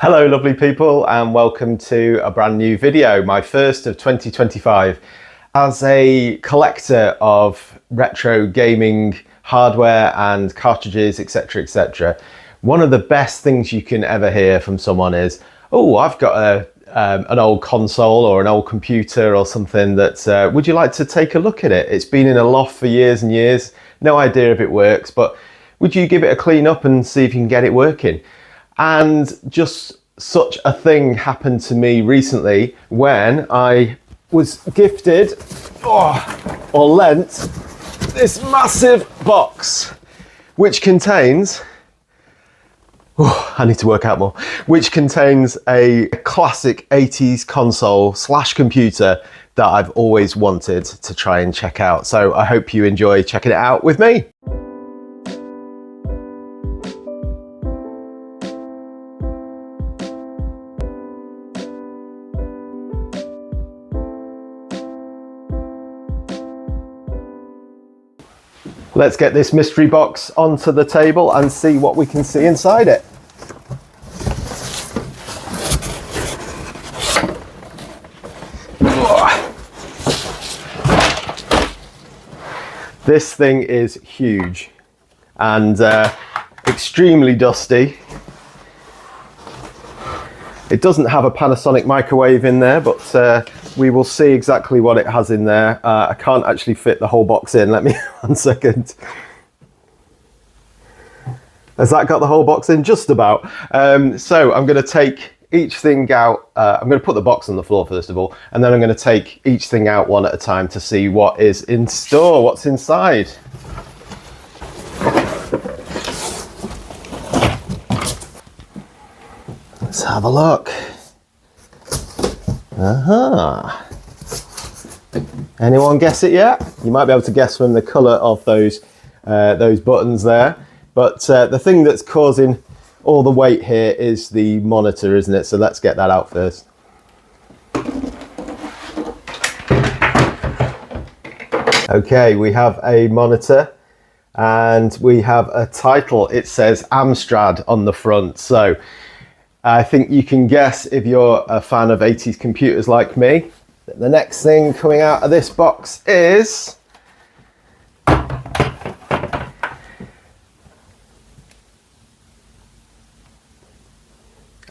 Hello lovely people, and welcome to a brand new video, my first of 2025. As a collector of retro gaming hardware and cartridges, etc, one of the best things you can ever hear from someone is, oh, I've got an old console or an old computer or something that, would you like to take a look at it? It's been in a loft for years and years, no idea if it works, but would you give it a clean up and see if you can get it working? And just such a thing happened to me recently when I was gifted or lent this massive box, which contains, I need to work out more, which contains a classic 80s console / computer that I've always wanted to try and check out. So I hope you enjoy checking it out with me. Let's get this mystery box onto the table and see what we can see inside it. This thing is huge and extremely dusty. It doesn't have a Panasonic microwave in there, but we will see exactly what it has in there. I can't actually fit the whole box in. Let me 1 second. Has that got the whole box in? Just about. So I'm going to take each thing out. I'm going to put the box on the floor first of all, and then I'm going to take each thing out one at a time to see what is in store, what's inside. Let's have a look. Anyone guess it yet? You might be able to guess from the colour of those buttons there. But the thing that's causing all the weight here is the monitor, isn't it? So let's get that out first. Okay, we have a monitor and we have a title. It says Amstrad on the front. So I think you can guess, if you're a fan of 80s computers like me, that the next thing coming out of this box is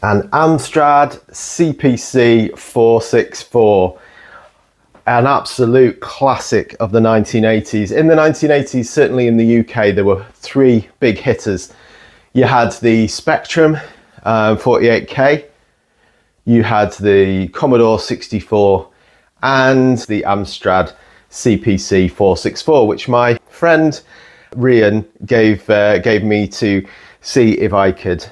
an Amstrad CPC 464, an absolute classic of the 1980s. In the 1980s, certainly in the UK, there were three big hitters. You had the Spectrum 48K, you had the Commodore 64 and the Amstrad CPC 464, which my friend Rian gave me to see if I could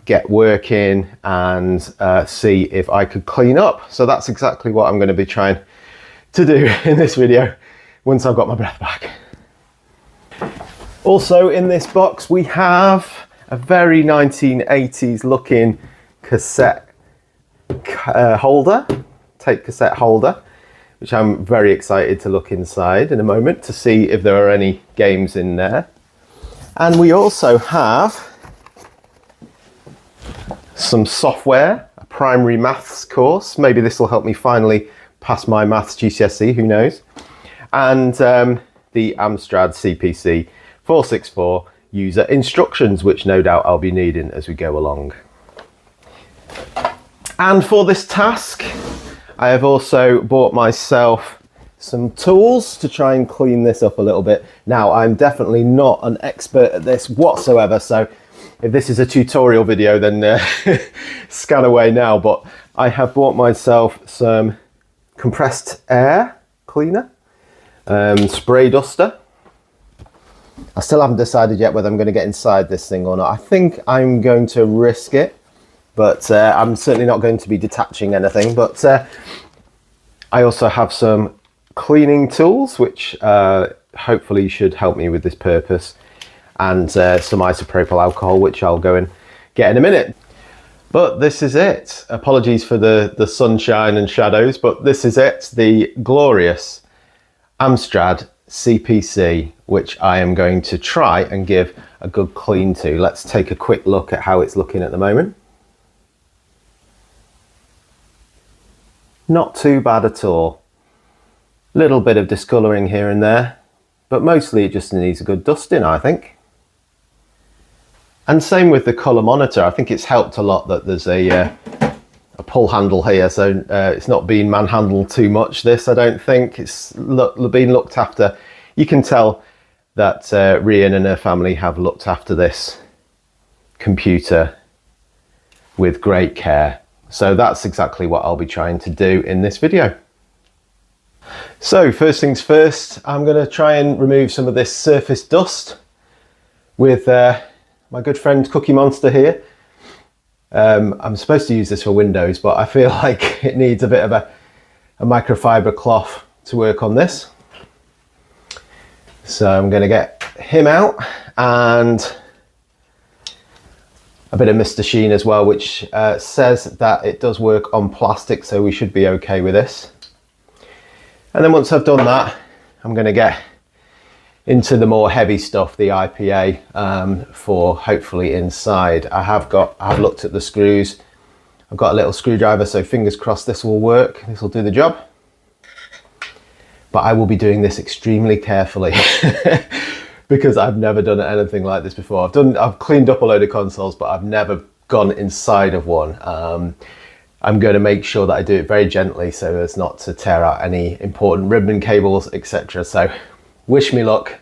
get working and see if I could clean up. So that's exactly what I'm going to be trying to do in this video once I've got my breath back. Also in this box we have a very 1980s looking cassette holder, tape cassette holder, which I'm very excited to look inside in a moment to see if there are any games in there. And we also have some software, a primary maths course. Maybe this will help me finally pass my maths GCSE, who knows. And the Amstrad CPC 464 user instructions, which no doubt I'll be needing as we go along. And for this task, I have also bought myself some tools to try and clean this up a little bit. Now, I'm definitely not an expert at this whatsoever, so if this is a tutorial video, then scan away now. But I have bought myself some compressed air cleaner, spray duster. I still haven't decided yet whether I'm going to get inside this thing or not. I think I'm going to risk it, but I'm certainly not going to be detaching anything. But I also have some cleaning tools, which hopefully should help me with this purpose, and some isopropyl alcohol, which I'll go and get in a minute. But this is it. Apologies for the sunshine and shadows, but this is it, the glorious Amstrad CPC, which I am going to try and give a good clean to. Let's take a quick look at how it's looking at the moment. not too bad at all. Little bit of discolouring here and there, but mostly it just needs a good dusting, I think. And same with the colour monitor. I think it's helped a lot that there's a pull handle here, so it's not been manhandled too much, this, I don't think. It's been looked after. You can tell that Rian and her family have looked after this computer with great care. So that's exactly what I'll be trying to do in this video. So first things first, I'm going to try and remove some of this surface dust with my good friend Cookie Monster here. I'm supposed to use this for Windows, but I feel like it needs a bit of a microfiber cloth to work on this. So I'm going to get him out, and a bit of Mr. Sheen as well, which says that it does work on plastic, so we should be okay with this. And then once I've done that, I'm going to get into the more heavy stuff, the IPA, for hopefully inside. I have looked at the screws. I've got a little screwdriver, so fingers crossed this will work. This will do the job. But I will be doing this extremely carefully because I've never done anything like this before. I've cleaned up a load of consoles, but I've never gone inside of one. I'm going to make sure that I do it very gently so as not to tear out any important ribbon cables, etc. So wish me luck.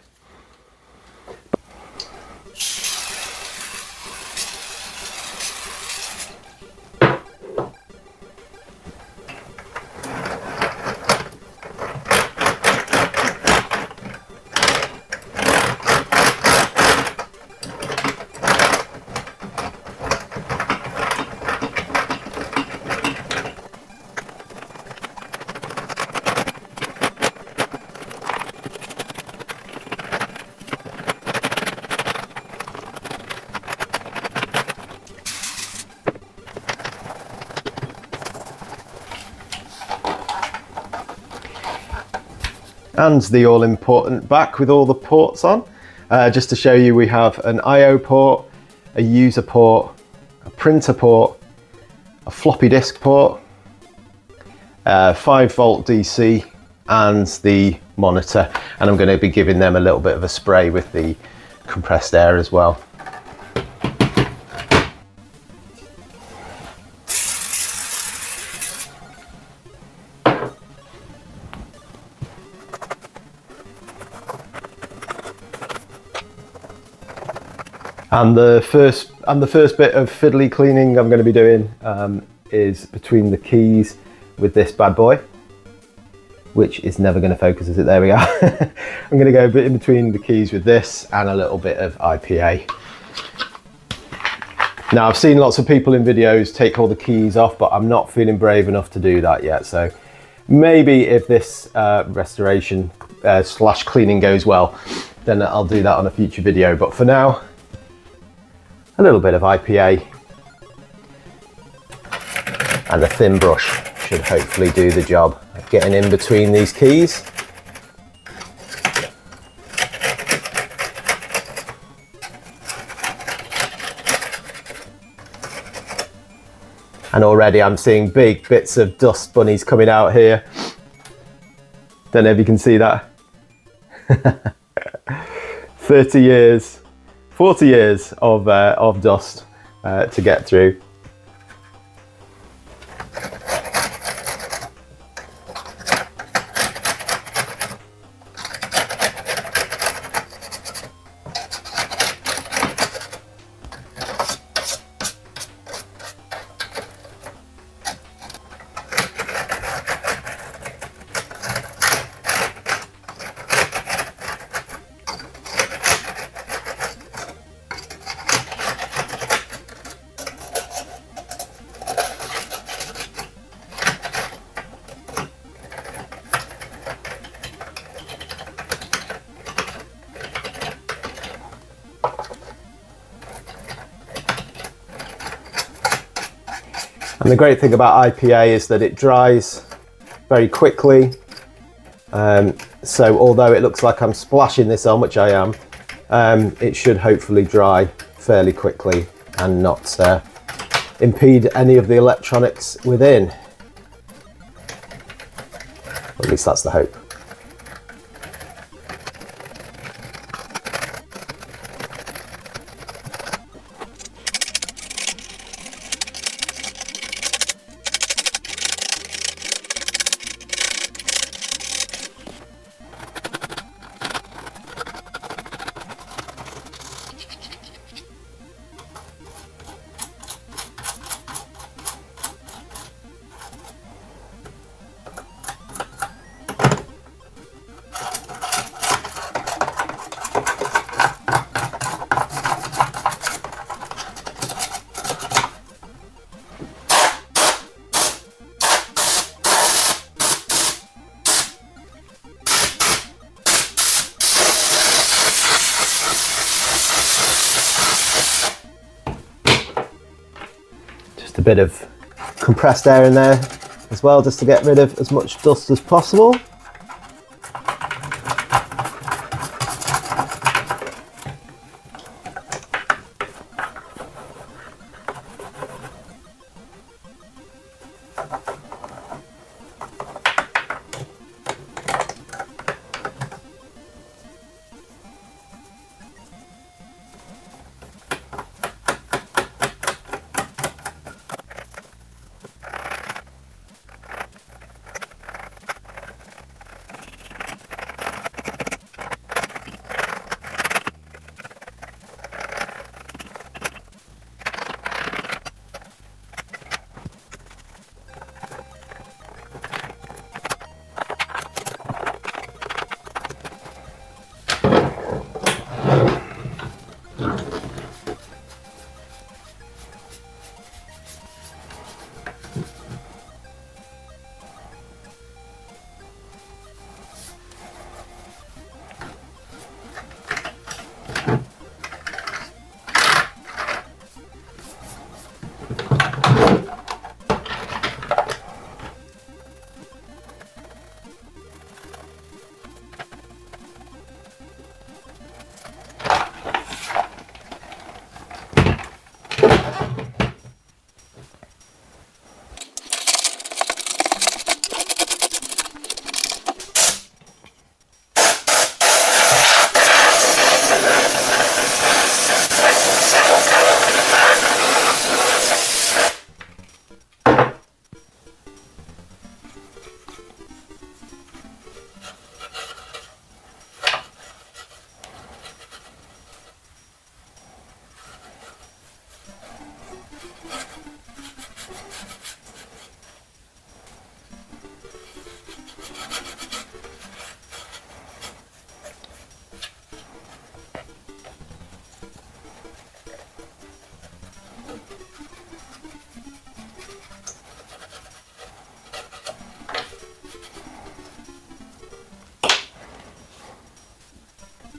And the all-important back with all the ports on. Just to show you, we have an I/O port, a user port, a printer port, a floppy disk port, 5-volt DC, and the monitor. And I'm going to be giving them a little bit of a spray with the compressed air as well. And the first bit of fiddly cleaning I'm going to be doing is between the keys with this bad boy, which is never going to focus, is it? There we are. I'm going to go a bit in between the keys with this and a little bit of IPA. Now, I've seen lots of people in videos take all the keys off, but I'm not feeling brave enough to do that yet. So maybe if this restoration slash cleaning goes well, then I'll do that on a future video. But for now, a little bit of IPA and a thin brush should hopefully do the job of getting in between these keys. And already I'm seeing big bits of dust bunnies coming out here. Don't know if you can see that. 30 years. 40 years of dust to get through. And the great thing about IPA is that it dries very quickly. So although it looks like I'm splashing this on, which I am, it should hopefully dry fairly quickly and not impede any of the electronics within. At least that's the hope. A bit of compressed air in there as well, just to get rid of as much dust as possible.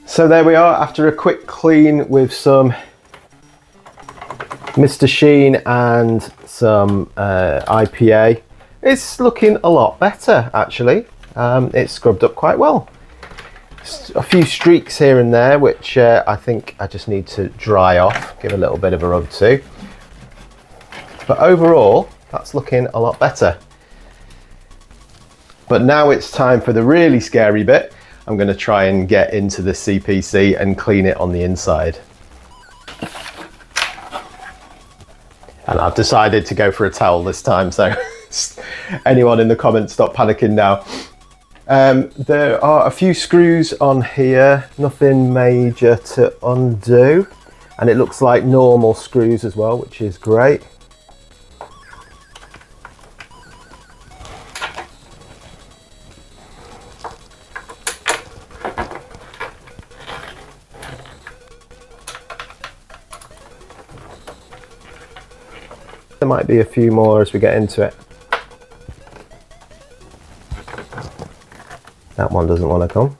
So there we are, after a quick clean with some Mr. Sheen and some IPA. It's looking a lot better actually. It's scrubbed up quite well. A few streaks here and there which I think I just need to dry off, give a little bit of a rub to. But overall, that's looking a lot better. But now it's time for the really scary bit. I'm going to try and get into the CPC and clean it on the inside. And I've decided to go for a towel this time, so anyone in the comments, stop panicking now. There are a few screws on here, nothing major to undo. And it looks like normal screws as well, which is great. There might be a few more as we get into it. That one doesn't want to come.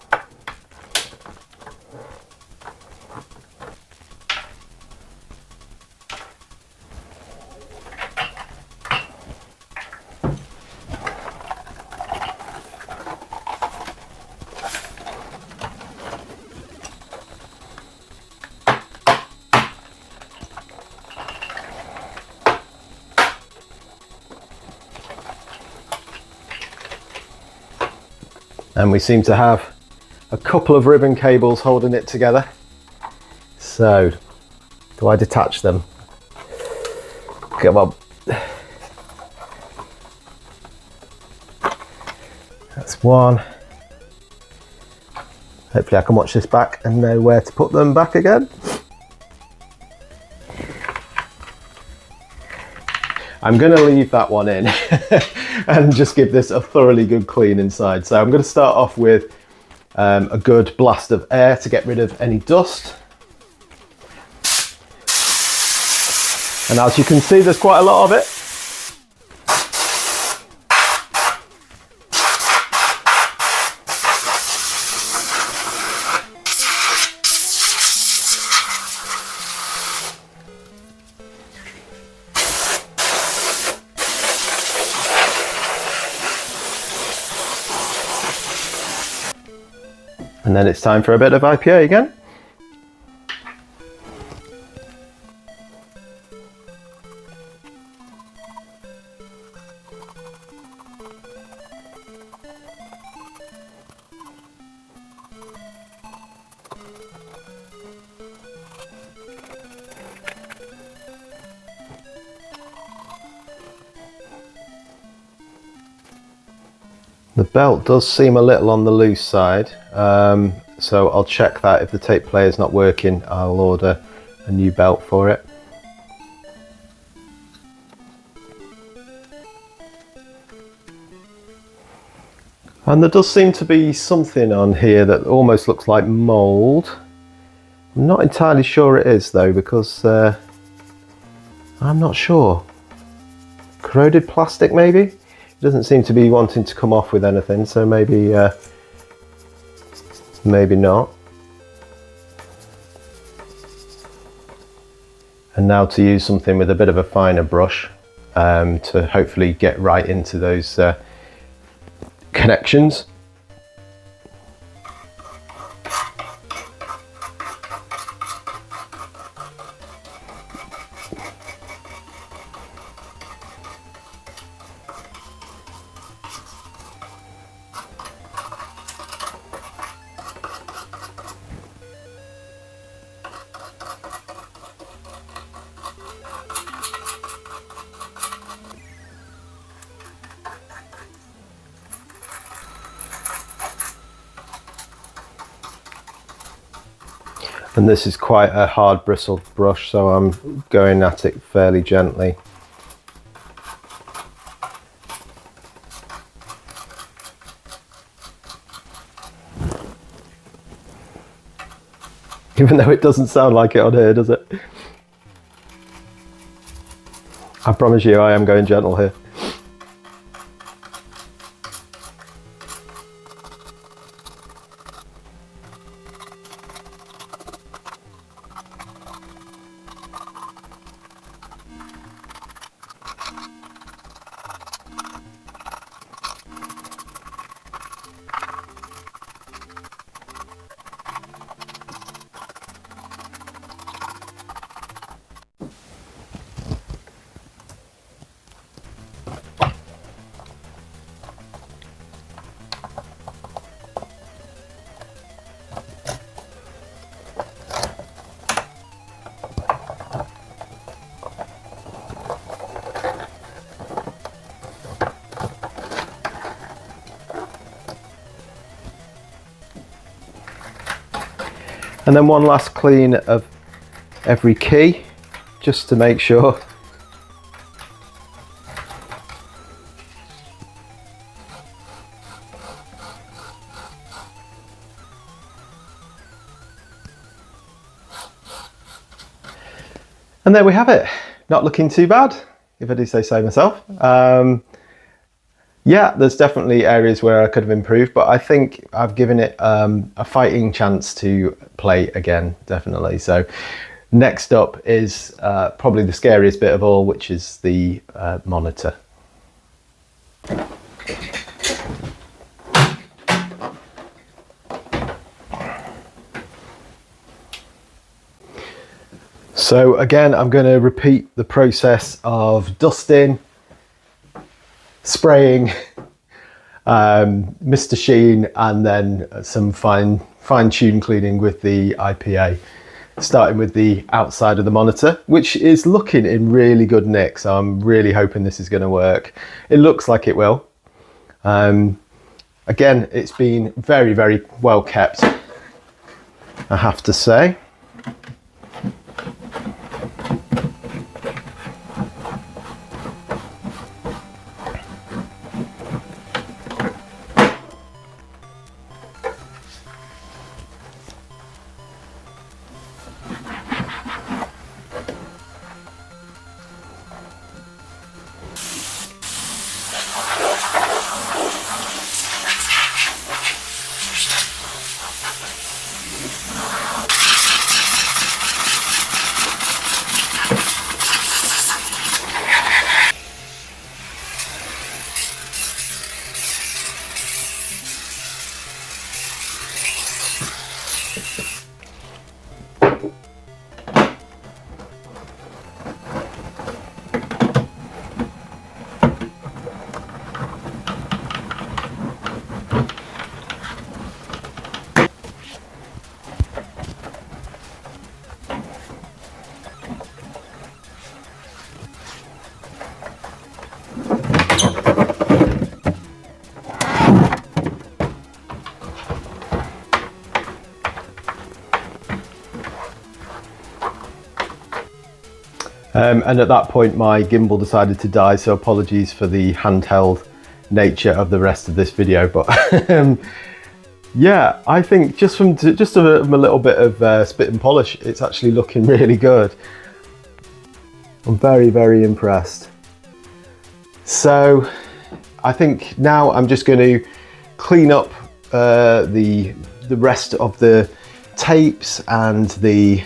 And we seem to have a couple of ribbon cables holding it together. So, do I detach them? Come on. That's one. Hopefully I can watch this back and know where to put them back again. I'm going to leave that one in and just give this a thoroughly good clean inside. So I'm going to start off with a good blast of air to get rid of any dust. And as you can see, there's quite a lot of it. And then it's time for a bit of IPA again. The belt does seem a little on the loose side, so I'll check that. If the tape player is not working, I'll order a new belt for it. And there does seem to be something on here that almost looks like mould. I'm not entirely sure it is though, because I'm not sure. Corroded plastic maybe? Doesn't seem to be wanting to come off with anything, so maybe maybe not. And now to use something with a bit of a finer brush to hopefully get right into those connections. And this is quite a hard bristled brush, so I'm going at it fairly gently. Even though it doesn't sound like it on here, does it? I promise you I am going gentle here. And then one last clean of every key, just to make sure. And there we have it. Not looking too bad, if I do say so myself. Yeah, there's definitely areas where I could have improved, but I think I've given it a fighting chance to play again, definitely. So next up is probably the scariest bit of all, which is the monitor. So again, I'm going to repeat the process of dusting, spraying Mr. Sheen, and then some fine tune cleaning with the IPA, starting with the outside of the monitor, which is looking in really good nick. So I'm really hoping this is going to work. It looks like it will. Again, it's been very, very well kept, I have to say. And at that point my gimbal decided to die, so apologies for the handheld nature of the rest of this video, but yeah, I think just from a little bit of spit and polish, it's actually looking really good. I'm very, very impressed. So I think now I'm just going to clean up the rest of the tapes and the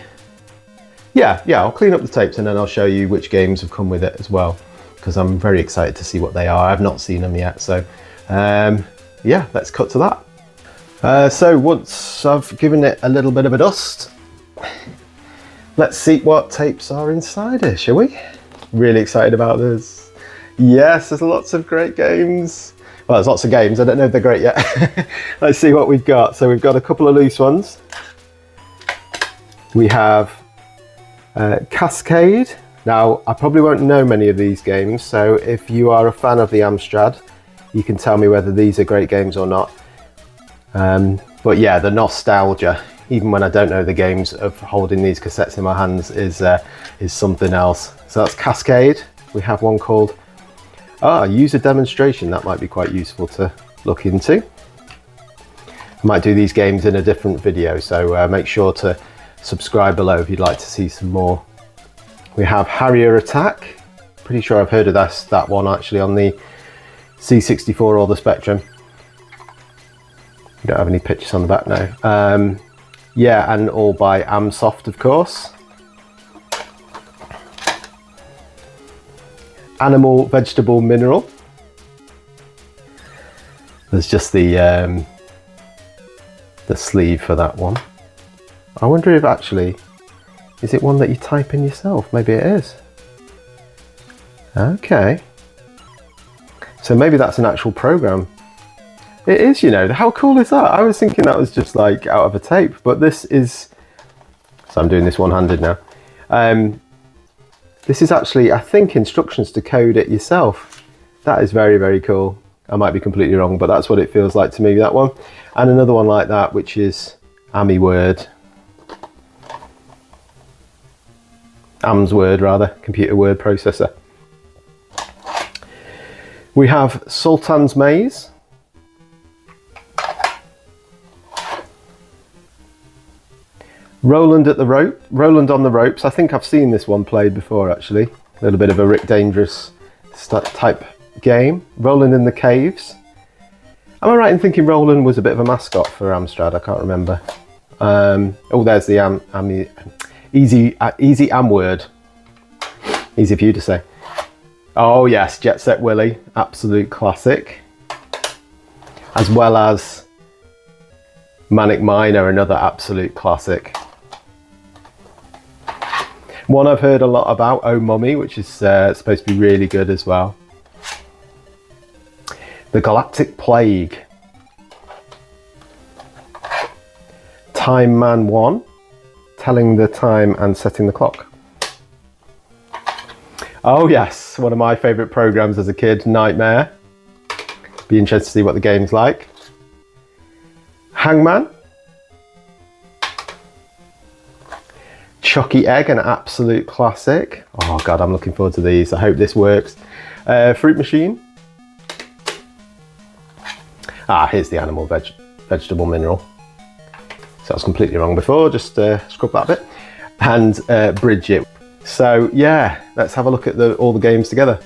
I'll clean up the tapes and then I'll show you which games have come with it as well, because I'm very excited to see what they are. I've not seen them yet, so yeah, let's cut to that. So once I've given it a little bit of a dust, let's see what tapes are inside it, shall we? Really excited about this. Yes, there's lots of great games. Well, there's lots of games, I don't know if they're great yet. Let's see what we've got. So we've got a couple of loose ones. We have Cascade. Now, I probably won't know many of these games, so if you are a fan of the Amstrad, you can tell me whether these are great games or not. But yeah, the nostalgia, even when I don't know the games, of holding these cassettes in my hands is something else. So that's Cascade. We have one called User Demonstration. That might be quite useful to look into. I might do these games in a different video, so make sure to subscribe below if you'd like to see some more. We have Harrier Attack. Pretty sure I've heard of that one actually on the C64 or the Spectrum. We don't have any pictures on the back now. Yeah, and all by Amsoft, of course. Animal, Vegetable, Mineral. There's just the sleeve for that one. I wonder if actually, is it one that you type in yourself? Maybe it is. Okay. So maybe that's an actual program. It is, you know, how cool is that? I was thinking that was just like out of a tape, but this is, so I'm doing this one-handed now. This is actually, I think, instructions to code it yourself. That is very, very cool. I might be completely wrong, but that's what it feels like to me, that one. And another one like that, which is AMI Word. AMS Word rather, computer word processor. We have Sultan's Maze. Roland on the Ropes. I think I've seen this one played before actually. A little bit of a Rick Dangerous type game. Roland in the Caves. Am I right in thinking Roland was a bit of a mascot for Amstrad? I can't remember. Oh, there's the Easy Am Word. Easy for you to say. Oh yes, Jet Set Willy, absolute classic. As well as Manic Miner, another absolute classic. One I've heard a lot about, Oh Mummy, which is supposed to be really good as well. The Galactic Plague. Time Man 1, telling the time and setting the clock. Oh yes, one of my favourite programmes as a kid, Nightmare. Be interested to see what the game's like. Hangman. Chucky Egg, an absolute classic. Oh God, I'm looking forward to these. I hope this works. Fruit Machine. Ah, here's the animal vegetable mineral. So I was completely wrong before, just scrub that a bit. And Bridget. So yeah, let's have a look at all the games together.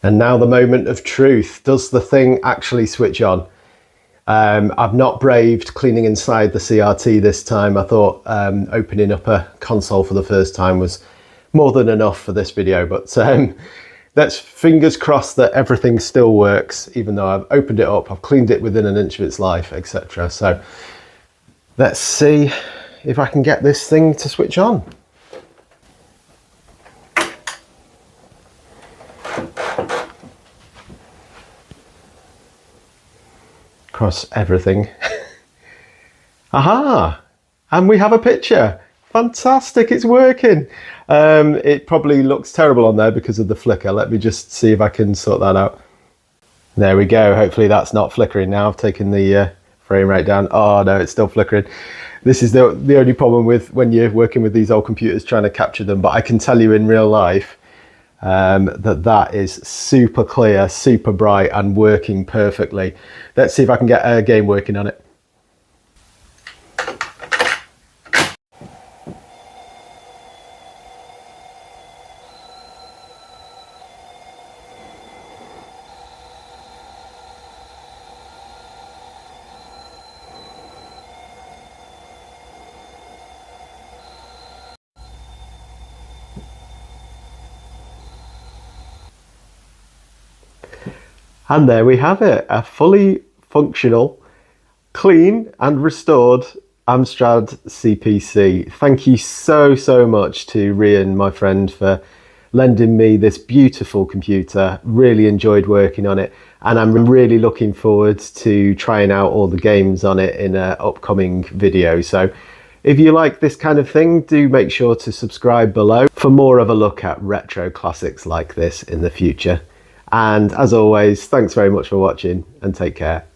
And now the moment of truth. Does the thing actually switch on? I've not braved cleaning inside the CRT this time. I thought opening up a console for the first time was more than enough for this video, but let's fingers crossed that everything still works, even though I've opened it up, I've cleaned it within an inch of its life, etc. So let's see if I can get this thing to switch on. Across everything. Aha! And we have a picture. Fantastic, it's working. It probably looks terrible on there because of the flicker. Let me just see if I can sort that out. There we go. Hopefully that's not flickering now. I've taken the frame rate down. Oh no, it's still flickering. This is the only problem with when you're working with these old computers trying to capture them, but I can tell you in real life that is super clear, super bright and working perfectly. Let's see if I can get a game working on it. And there we have it, a fully functional, clean and restored Amstrad CPC. Thank you so much to Rian, my friend, for lending me this beautiful computer. Really enjoyed working on it, and I'm really looking forward to trying out all the games on it in an upcoming video. So if you like this kind of thing, do make sure to subscribe below for more of a look at retro classics like this in the future. And as always, thanks very much for watching and take care.